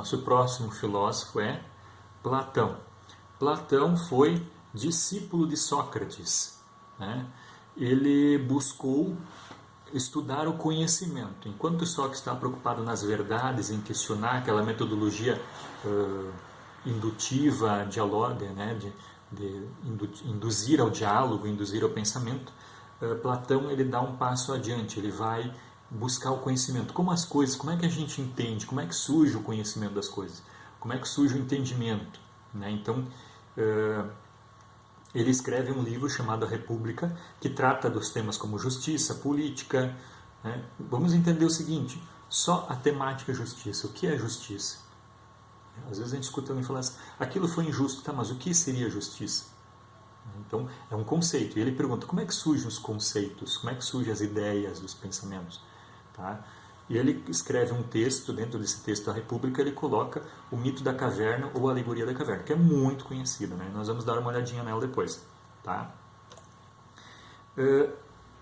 nosso próximo filósofo é Platão. Platão foi discípulo de Sócrates, né? Ele buscou estudar o conhecimento. Enquanto Sócrates estava preocupado nas verdades, em questionar aquela metodologia indutiva, dialoga, né? de induzir ao diálogo, induzir ao pensamento, Platão ele dá um passo adiante, ele vai buscar o conhecimento. Como as coisas, como é que a gente entende, como é que surge o conhecimento das coisas, como é que surge o entendimento, né? Então, ele escreve um livro chamado A República, que trata dos temas como justiça, política, né? Vamos entender o seguinte, só a temática justiça. O que é justiça? Às vezes a gente escuta alguém falar assim, aquilo foi injusto, tá, mas o que seria justiça? Então, é um conceito. E ele pergunta, como é que surgem os conceitos? Como é que surgem as ideias dos pensamentos? Tá? E ele escreve um texto, dentro desse texto da República, ele coloca o mito da caverna ou a alegoria da caverna, que é muito conhecido, né? Nós vamos dar uma olhadinha nela depois. Tá?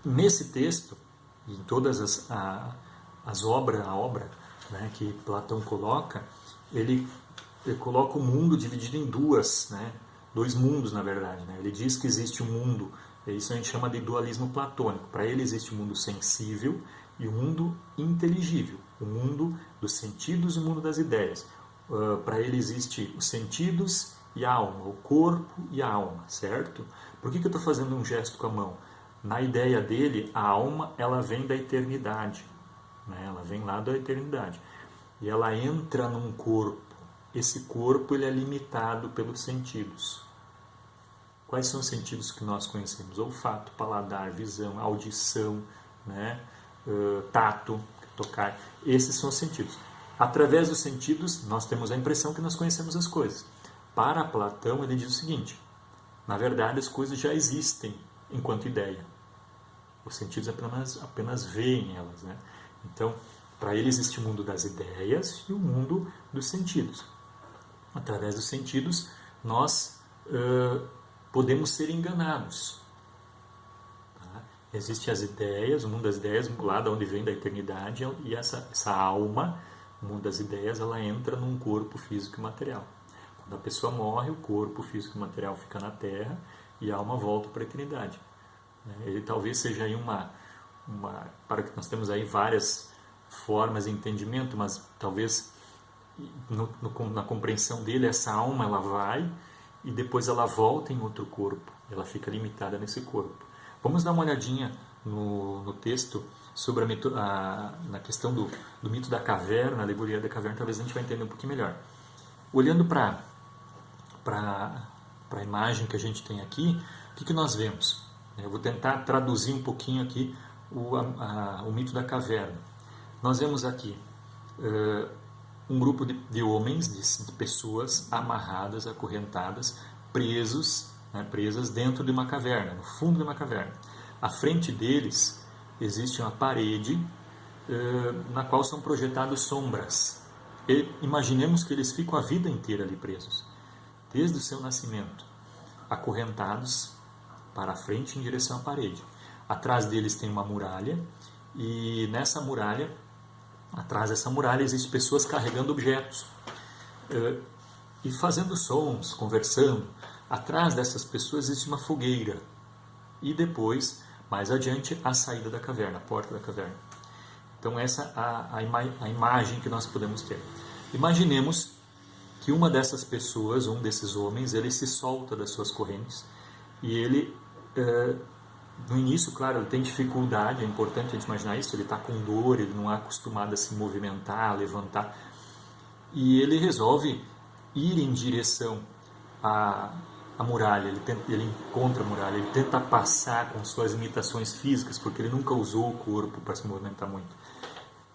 Nesse texto, em todas as obras, a obra, né, que Platão coloca, ele coloca o mundo dividido em duas, né? Dois mundos, na verdade. Né? Ele diz que existe um mundo, isso a gente chama de dualismo platônico. Para ele existe o mundo sensível e o mundo inteligível, o mundo dos sentidos e o mundo das ideias. Para ele existe os sentidos e a alma, o corpo e a alma, certo? Por que eu estou fazendo um gesto com a mão? Na ideia dele, a alma ela vem da eternidade, né? Ela vem lá da eternidade e ela entra num corpo. Esse corpo ele é limitado pelos sentidos. Quais são os sentidos que nós conhecemos? Olfato, paladar, visão, audição, né? Tato, tocar. Esses são os sentidos. Através dos sentidos, nós temos a impressão que nós conhecemos as coisas. Para Platão, ele diz o seguinte, na verdade, as coisas já existem enquanto ideia. Os sentidos apenas veem elas. Né? Então, para ele existe o mundo das ideias e o mundo dos sentidos. Através dos sentidos, nós podemos ser enganados. Tá? Existem as ideias, o mundo das ideias, lá de onde vem da eternidade, e essa alma, o mundo das ideias, ela entra num corpo físico e material. Quando a pessoa morre, o corpo físico e material fica na Terra e a alma volta para a eternidade. Ele talvez seja aí para que nós temos aí várias formas de entendimento, mas talvez na compreensão dele, essa alma ela vai e depois ela volta em outro corpo, ela fica limitada nesse corpo. Vamos dar uma olhadinha no texto sobre na questão do mito da caverna, a alegoria da caverna, talvez a gente vai entender um pouquinho melhor. Olhando para a imagem que a gente tem aqui, o que nós vemos? Eu vou tentar traduzir um pouquinho aqui o mito da caverna. Nós vemos aqui um grupo de homens, de pessoas amarradas, acorrentadas, presas dentro de uma caverna, no fundo de uma caverna. À frente deles existe uma parede na qual são projetadas sombras. E imaginemos que eles ficam a vida inteira ali presos, desde o seu nascimento, acorrentados para a frente em direção à parede. Atrás deles tem uma muralha e nessa muralha, atrás dessa muralha, existem pessoas carregando objetos e fazendo sons, conversando. Atrás dessas pessoas existe uma fogueira e depois, mais adiante, a saída da caverna, a porta da caverna. Então essa é a imagem que nós podemos ter. Imaginemos que uma dessas pessoas, um desses homens, ele se solta das suas correntes e ele, no início, claro, ele tem dificuldade, é importante a gente imaginar isso, ele está com dor, ele não é acostumado a se movimentar, a levantar, e ele resolve ir em direção à muralha, ele encontra a muralha, ele tenta passar com suas limitações físicas, porque ele nunca usou o corpo para se movimentar muito.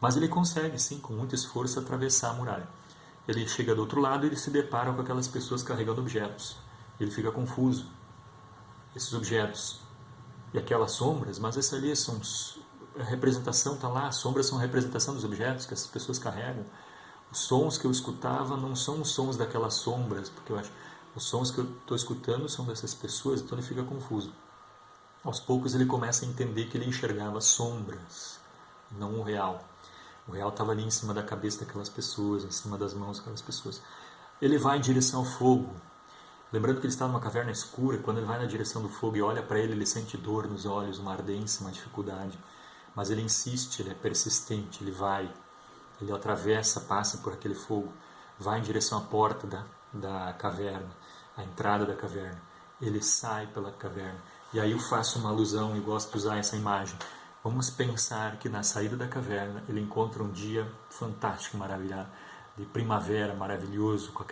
Mas ele consegue, sim, com muito esforço, atravessar a muralha. Ele chega do outro lado e ele se depara com aquelas pessoas carregando objetos. Ele fica confuso. Esses objetos e aquelas sombras, mas essa ali a representação está lá, as sombras são a representação dos objetos que essas pessoas carregam. Os sons que eu escutava não são os sons daquelas sombras, porque eu acho os sons que eu estou escutando são dessas pessoas, então ele fica confuso. Aos poucos ele começa a entender que ele enxergava sombras, não o real. O real estava ali em cima da cabeça daquelas pessoas, em cima das mãos daquelas pessoas. Ele vai em direção ao fogo. Lembrando que ele está numa caverna escura, quando ele vai na direção do fogo e olha para ele, ele sente dor nos olhos, uma ardência, uma dificuldade. Mas ele insiste, ele é persistente, ele vai, ele atravessa, passa por aquele fogo, vai em direção à porta da caverna, à entrada da caverna. Ele sai pela caverna. E aí eu faço uma alusão e gosto de usar essa imagem. Vamos pensar que na saída da caverna ele encontra um dia fantástico, maravilhoso, de primavera, maravilhoso, com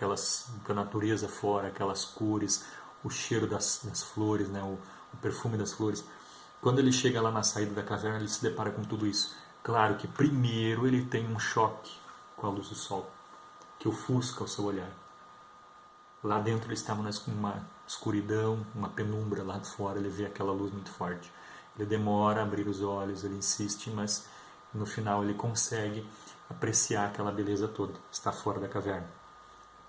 a natureza fora, aquelas cores, o cheiro das flores, né, o perfume das flores. Quando ele chega lá na saída da caverna, ele se depara com tudo isso. Claro que primeiro ele tem um choque com a luz do sol, que ofusca o seu olhar. Lá dentro ele estava numa escuridão, uma penumbra, lá de fora ele vê aquela luz muito forte. Ele demora a abrir os olhos, ele insiste, mas no final ele consegue apreciar aquela beleza toda, está fora da caverna.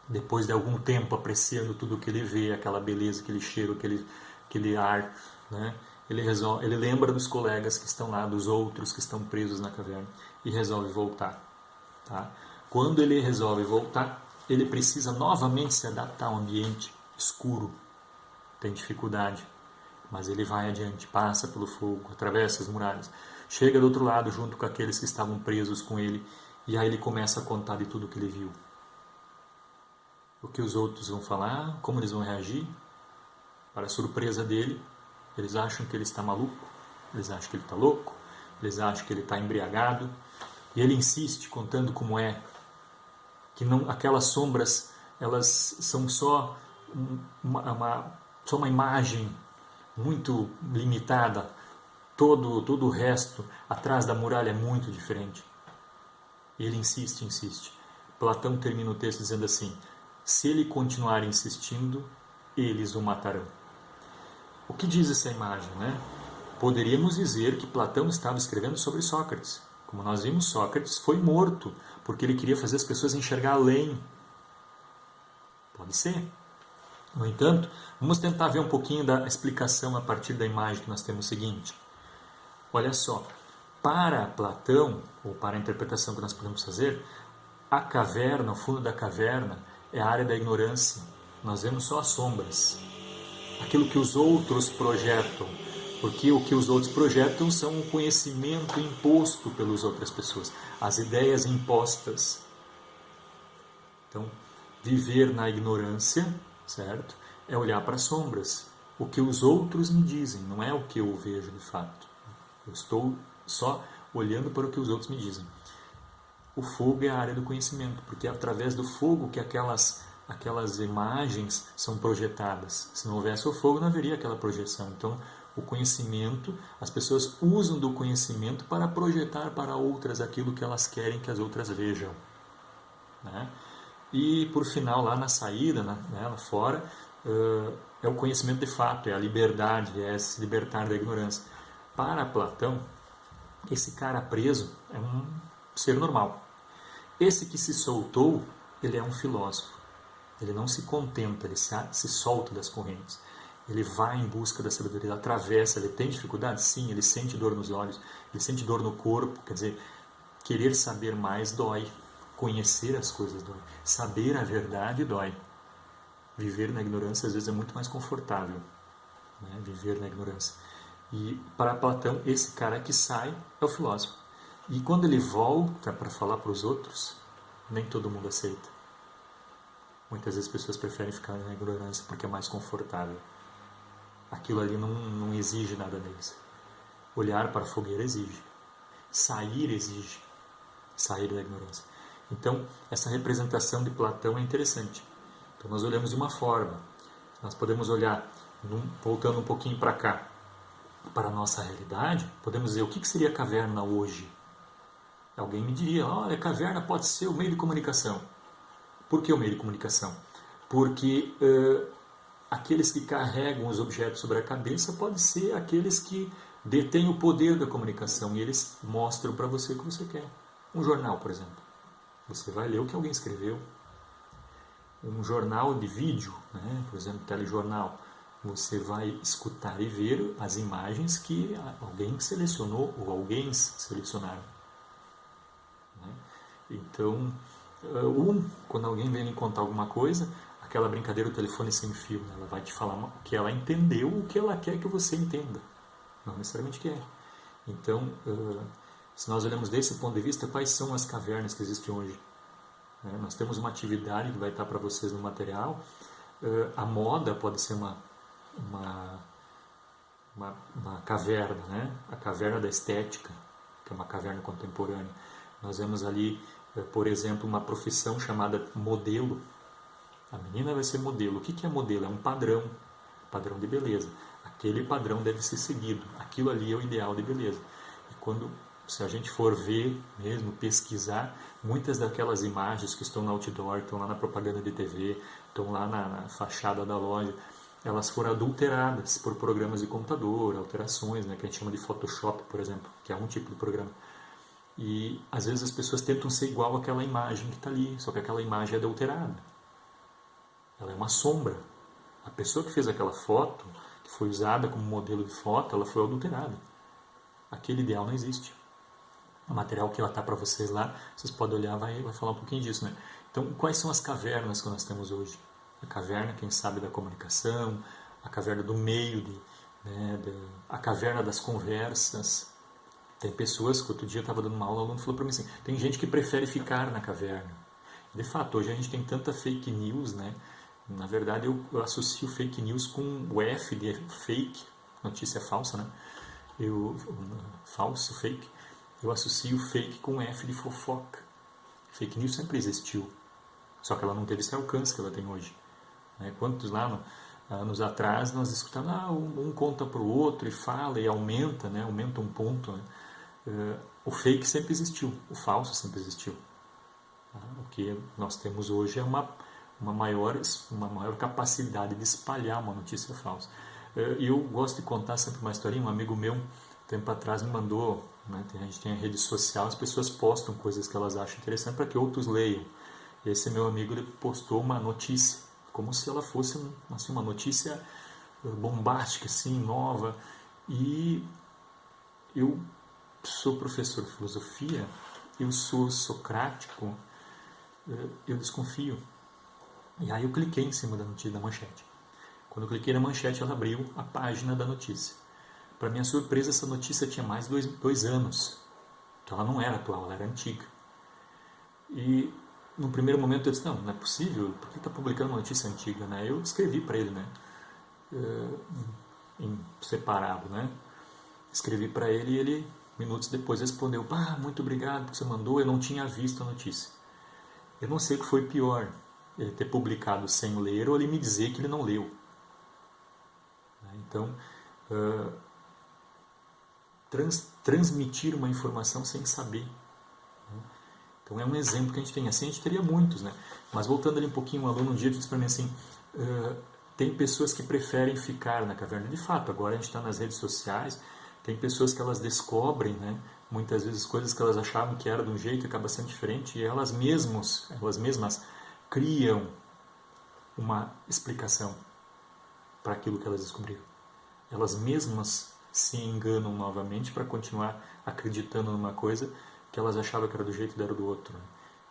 Depois de algum tempo apreciando tudo o que ele vê, aquela beleza, aquele cheiro, aquele ar, né? Ele lembra dos colegas que estão lá, dos outros que estão presos na caverna e resolve voltar. Tá? Quando ele resolve voltar, ele precisa novamente se adaptar ao ambiente escuro, tem dificuldade, mas ele vai adiante, passa pelo fogo, atravessa as muralhas, chega do outro lado junto com aqueles que estavam presos com ele, e aí ele começa a contar de tudo que ele viu. O que os outros vão falar, como eles vão reagir. Para a surpresa dele, eles acham que ele está maluco, eles acham que ele está louco, eles acham que ele está embriagado, e ele insiste contando como é, que não, aquelas sombras, elas são só uma imagem muito limitada, todo o resto atrás da muralha é muito diferente. E ele insiste, insiste. Platão termina o texto dizendo assim: se ele continuar insistindo, eles o matarão. O que diz essa imagem, né? Poderíamos dizer que Platão estava escrevendo sobre Sócrates. Como nós vimos, Sócrates foi morto porque ele queria fazer as pessoas enxergar além. Pode ser. No entanto, vamos tentar ver um pouquinho da explicação a partir da imagem que nós temos seguinte. Olha só, para Platão, ou para a interpretação que nós podemos fazer, a caverna, o fundo da caverna, é a área da ignorância. Nós vemos só as sombras. Aquilo que os outros projetam. Porque o que os outros projetam são o conhecimento imposto pelas outras pessoas. As ideias impostas. Então, viver na ignorância, certo? É olhar para as sombras. O que os outros me dizem, não é o que eu vejo de fato. Eu estou só olhando para o que os outros me dizem. O fogo é a área do conhecimento, porque é através do fogo que aquelas imagens são projetadas. Se não houvesse o fogo, não haveria aquela projeção. Então, o conhecimento, as pessoas usam do conhecimento para projetar para outras aquilo que elas querem que as outras vejam. Né? E, por final, lá na saída, lá fora, é o conhecimento de fato, é a liberdade, é se libertar da ignorância. Para Platão, esse cara preso é um ser normal. Esse que se soltou, ele é um filósofo. Ele não se contenta, ele se solta das correntes. Ele vai em busca da sabedoria, ele atravessa, ele tem dificuldade? Sim, ele sente dor nos olhos, ele sente dor no corpo, quer dizer, querer saber mais dói, conhecer as coisas dói, saber a verdade dói. Viver na ignorância às vezes é muito mais confortável, né? Viver na ignorância. E para Platão, esse cara que sai é o filósofo. E quando ele volta para falar para os outros, nem todo mundo aceita. Muitas vezes as pessoas preferem ficar na ignorância porque é mais confortável. Aquilo ali não exige nada deles. Olhar para a fogueira exige. Sair exige. Sair da ignorância. Então, essa representação de Platão é interessante. Então, nós olhamos de uma forma. Nós podemos olhar, voltando um pouquinho para cá, para a nossa realidade, podemos dizer o que seria a caverna hoje. Alguém me diria, olha, a caverna pode ser o meio de comunicação. Por que o meio de comunicação? Porque aqueles que carregam os objetos sobre a cabeça podem ser aqueles que detêm o poder da comunicação e eles mostram para você o que você quer. Um jornal, por exemplo. Você vai ler o que alguém escreveu. Um jornal de vídeo, né? Por exemplo, telejornal. Você vai escutar e ver as imagens que alguém selecionou ou alguém selecionaram. Então, quando alguém vem lhe contar alguma coisa, aquela brincadeira do telefone sem fio, né? Ela vai te falar o que ela entendeu, o que ela quer que você entenda, não necessariamente quer. Então, se nós olhamos desse ponto de vista, quais são as cavernas que existem hoje? Nós temos uma atividade que vai estar para vocês no material. A moda pode ser uma caverna, né? A caverna da estética, que é uma caverna contemporânea. Nós vemos ali, por exemplo, uma profissão chamada modelo. A menina vai ser modelo. O que é modelo? É um padrão de beleza. Aquele padrão deve ser seguido. Aquilo ali é o ideal de beleza. E se a gente for ver mesmo, pesquisar, muitas daquelas imagens que estão no outdoor, estão lá na propaganda de TV, estão lá na fachada da loja, elas foram adulteradas por programas de computador, alterações, né, que a gente chama de Photoshop, por exemplo, que é um tipo de programa. E às vezes as pessoas tentam ser igual àquela imagem que está ali, só que aquela imagem é adulterada. Ela é uma sombra. A pessoa que fez aquela foto, que foi usada como modelo de foto, ela foi adulterada. Aquele ideal não existe. O material que ela está para vocês lá, vocês podem olhar, vai falar um pouquinho disso, né? Então, quais são as cavernas que nós temos hoje? A caverna, quem sabe, da comunicação, a caverna do meio, a caverna das conversas. Tem pessoas que outro dia eu estava dando uma aula, o aluno falou para mim assim, tem gente que prefere ficar na caverna. De fato, hoje a gente tem tanta fake news, né? Na verdade, eu associo fake news com o F de fake, notícia falsa, né? Falso, fake. Eu associo fake com F de fofoca. Fake news sempre existiu, só que ela não teve esse alcance que ela tem hoje. Quantos lá, anos atrás, nós escutamos, um conta para o outro e fala e aumenta, né? Aumenta um ponto. Né? O fake sempre existiu, o falso sempre existiu. O que nós temos hoje é uma maior capacidade de espalhar uma notícia falsa. E eu gosto de contar sempre uma historinha. Um amigo meu, tempo atrás, me mandou, né, a gente tem a rede social, as pessoas postam coisas que elas acham interessantes para que outros leiam. E esse meu amigo, ele postou uma notícia, como se ela fosse assim, uma notícia bombástica, assim, nova. E eu sou professor de filosofia, eu sou socrático, eu desconfio. E aí eu cliquei em cima da notícia, da manchete. Quando eu cliquei na manchete, ela abriu a página da notícia. Para minha surpresa, essa notícia tinha mais de 2 anos. Então ela não era atual, ela era antiga. E no primeiro momento eu disse, não é possível, por que está publicando uma notícia antiga? Né? Eu escrevi para ele, né? Em separado, né? Escrevi para ele e ele, minutos depois, respondeu, muito obrigado porque você mandou, eu não tinha visto a notícia. Eu não sei o que foi pior, ele ter publicado sem ler ou ele me dizer que ele não leu. Então, transmitir uma informação sem saber. Então é um exemplo que a gente tem. Assim a gente teria muitos, né? Mas voltando ali um pouquinho, um aluno um dia disse para mim assim, tem pessoas que preferem ficar na caverna. De fato, agora a gente está nas redes sociais, tem pessoas que elas descobrem, né? Muitas vezes coisas que elas achavam que era de um jeito e acaba sendo diferente, e elas mesmas criam uma explicação para aquilo que elas descobriram. Elas mesmas se enganam novamente para continuar acreditando numa coisa que elas achavam que era do jeito e era do outro.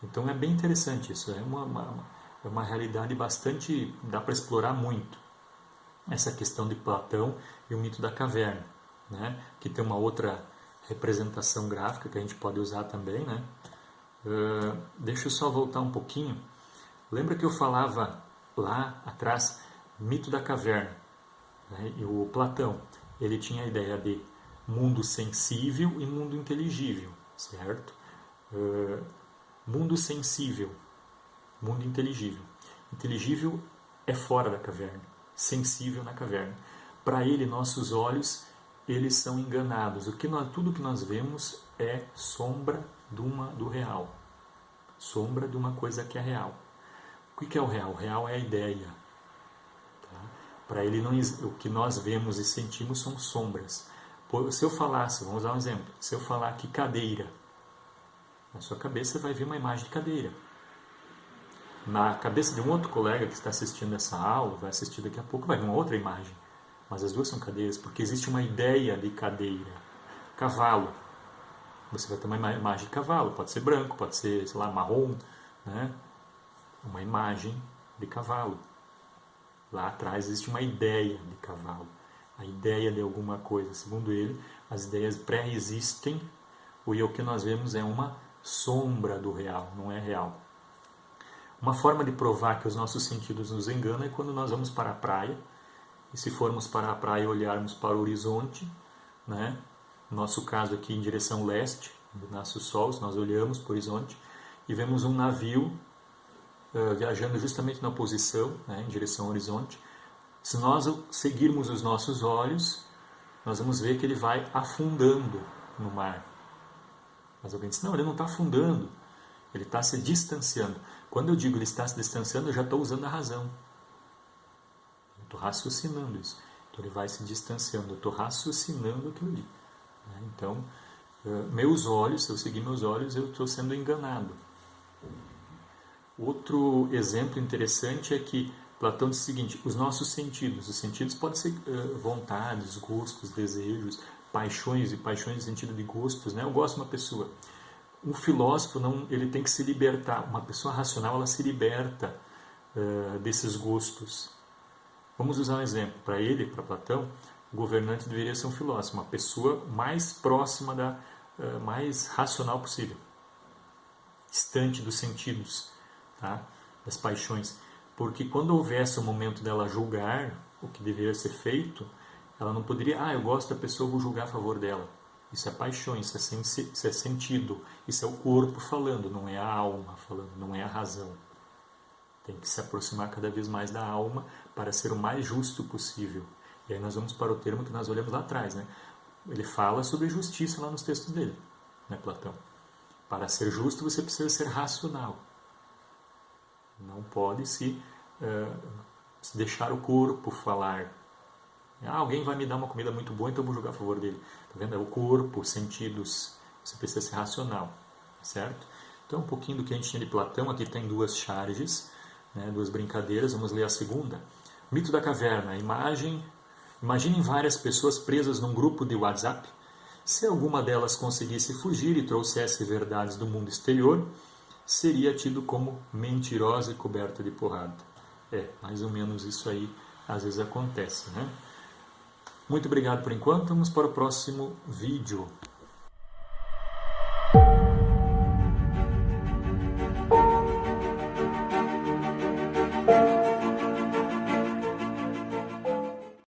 Então é bem interessante isso, é uma realidade bastante, dá para explorar muito essa questão de Platão e o mito da caverna, né? Que tem uma outra representação gráfica que a gente pode usar também, né? Deixa eu só voltar um pouquinho. Lembra que eu falava lá atrás, mito da caverna, né? E o Platão, ele tinha a ideia de mundo sensível e mundo inteligível, certo? Mundo sensível, mundo inteligível. Inteligível é fora da caverna, sensível na caverna. Para ele, nossos olhos, eles são enganados. Tudo que nós vemos é sombra do real. Sombra de uma coisa que é real. O que é o real? O real é a ideia. Tá? Para ele, o que nós vemos e sentimos são sombras. Se eu falasse, vamos dar um exemplo, se eu falar que cadeira, na sua cabeça vai vir uma imagem de cadeira. Na cabeça de um outro colega que está assistindo essa aula, vai assistir daqui a pouco, vai vir uma outra imagem. Mas as duas são cadeiras, porque existe uma ideia de cadeira. Cavalo. você vai ter uma imagem de cavalo, pode ser branco, pode ser, sei lá, marrom, né? Uma imagem de cavalo. Lá atrás existe uma ideia de cavalo, a ideia de alguma coisa. Segundo ele, as ideias pré-existem, e o que nós vemos é uma sombra do real, não é real. Uma forma de provar que os nossos sentidos nos enganam é quando nós vamos para a praia, e se formos para a praia e olharmos para o horizonte, né? No nosso caso aqui em direção leste, onde nasce o sol, nós olhamos para o horizonte e vemos um navio viajando justamente na posição, né, em direção ao horizonte. Se nós seguirmos os nossos olhos, nós vamos ver que ele vai afundando no mar. Mas alguém diz, não, ele não está afundando, ele está se distanciando. Quando eu digo ele está se distanciando, eu já estou usando a razão. Eu estou raciocinando isso. Então ele vai se distanciando, eu estou raciocinando aquilo ali. Então, meus olhos, se eu seguir meus olhos, eu estou sendo enganado. Outro exemplo interessante é que Platão diz o seguinte, os sentidos podem ser vontades, gostos, desejos, paixões, e paixões no sentido de gostos, né? Eu gosto de uma pessoa. Um filósofo, não, ele tem que se libertar, uma pessoa racional, ela se liberta desses gostos. Vamos usar um exemplo, para ele, para Platão, o governante deveria ser um filósofo, uma pessoa mais próxima mais racional possível, distante dos sentidos, tá? Das paixões, porque quando houvesse o momento dela julgar o que deveria ser feito, ela não poderia, eu gosto da pessoa, vou julgar a favor dela. Isso é paixão, isso é sentido, isso é o corpo falando, não é a alma falando, não é a razão. Tem que se aproximar cada vez mais da alma para ser o mais justo possível. E aí nós vamos para o termo que nós olhamos lá atrás, né? Ele fala sobre justiça lá nos textos dele, né, Platão? Para ser justo você precisa ser racional. Não pode se deixar o corpo falar. Alguém vai me dar uma comida muito boa, então eu vou jogar a favor dele. Tá vendo? É o corpo, os sentidos. Você precisa ser racional, certo? Então, um pouquinho do que a gente tinha de Platão. Aqui tem duas charges, né, duas brincadeiras. Vamos ler a segunda. Mito da caverna. Imaginem várias pessoas presas num grupo de WhatsApp. Se alguma delas conseguisse fugir e trouxesse verdades do mundo exterior, seria tido como mentirosa e coberta de porrada. Mais ou menos isso aí às vezes acontece, né? Muito obrigado por enquanto, vamos para o próximo vídeo.